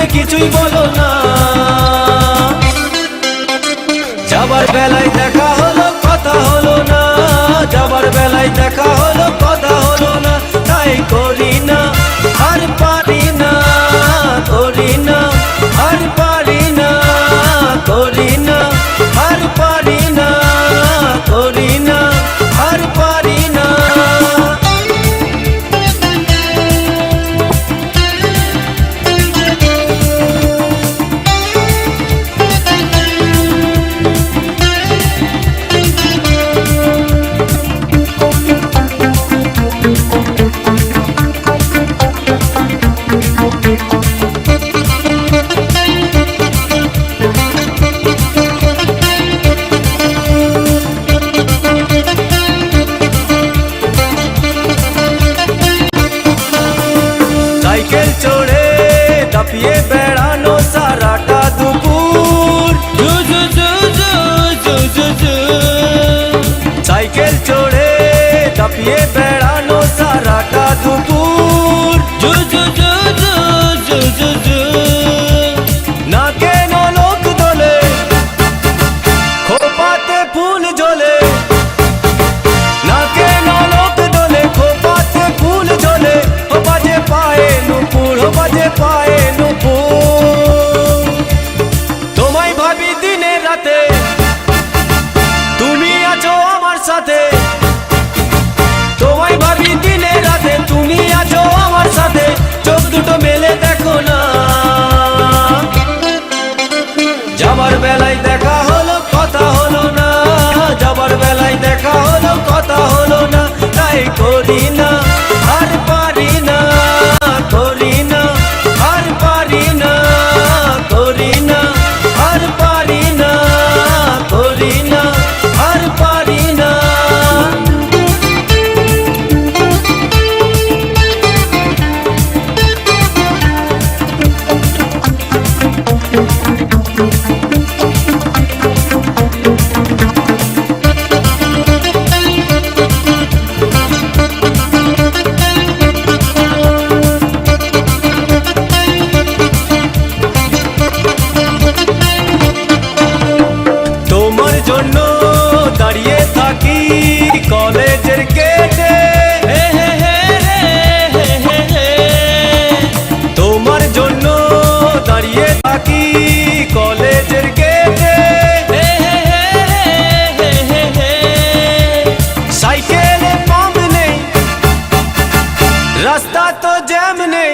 করে কিছুই বলো না। যাবার বেলায় দেখা হলো কথা হলো না, যাবার বেলায় দেখা হলো কথা হলো না। তাই করি না আর পারি না, করি না আর পারি না, করি না আর পারি না, করি না আর পারি না। সাইকেল চড়ে দাপিয়ে বেড়ানো সারাটা দুপুর, সাইকেল চড়ে দাপিয়ে বেড়ানো সারাটা দুপুর। না কেন লোক দোলে খোপাতে ফুল ঝোলে, না কেন লোক দোলে খোপাতে ফুল ঝোলে। ও বাজে পায়ে নুপুর, ও বাজে পায়ে নুপুর। তোমায় ভাবি দিনে রাতে, তুমি আছো আমার সাথে। তোমায় ভাবি দিনে রাতে, তুমি আছো আমার সাথে। চোখ দুটো মেলে দেখো না। যাবার বেলায় দেখা হলো কথা হলো না, যাবার বেলায় দেখা হলো কথা হলো না। তাই করি না আর পারি না, করি না আর পারি না, করি না আর পারি না, করি না আর পারি না। তোমার জন্য দাঁড়িয়ে থাকি কলেজের গেটে, তোমার জন্য দাঁড়িয়ে থাকি কলেজের গেটে। সাইকেলে পাম্প নেই, রাস্তা তো জ্যাম নেই।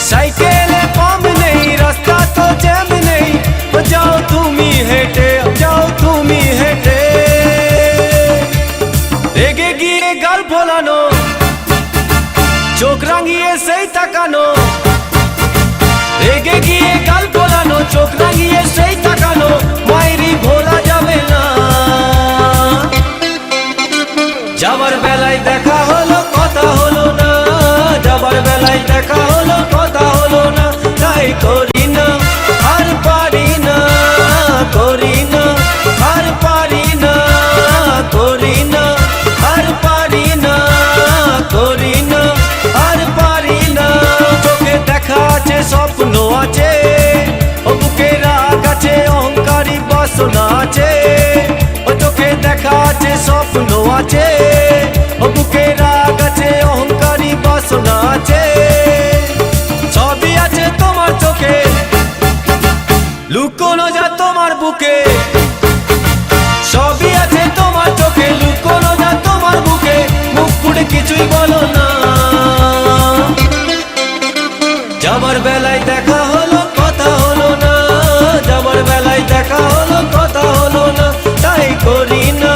সাইকেলে পাম্প নেই, রাস্তা তো জ্যাম নেই। যাও তুমি হেঁটে, যাও তুমি হেঁটে। রেগে গিয়ে গাল ফোলানো, চোখ রাঙিয়ে সেই তাকানো। রেগে গিয়ে গাল ফোলানো, চোখ রাঙিয়ে সেই তাকানো। মায়েরই ভোলা যাবে না। যাবার বেলায় দেখা হলো কথা হলো না, যাবার বেলায় দেখা হলো কথা হলো না। তাই করি না আর পারি না, করি না আর পারি না, করি না আর পারি না, করি না আর পারি না। চোখে দেখা আছে স্বপ্ন আছে, ও বুকে রাগ আছে অহংকারী বাসনা আছে। ও চোখে দেখা আছে স্বপ্ন আছে, ও বুকে রাগ আছে অহংকারী বাসনা আছে। সবই আছে তোমার চোখে, লুকোনো যা তোমার বুকে। সবই আছে তোমার চোখে, লুকোনো যা তোমার বুকে। মুখ ফুটে কিছুই বলো না। যাবার বেলায় দেখা হলো কথা হলো না, যাবার বেলায় দেখা হলো কথা হলো না। তাই করি না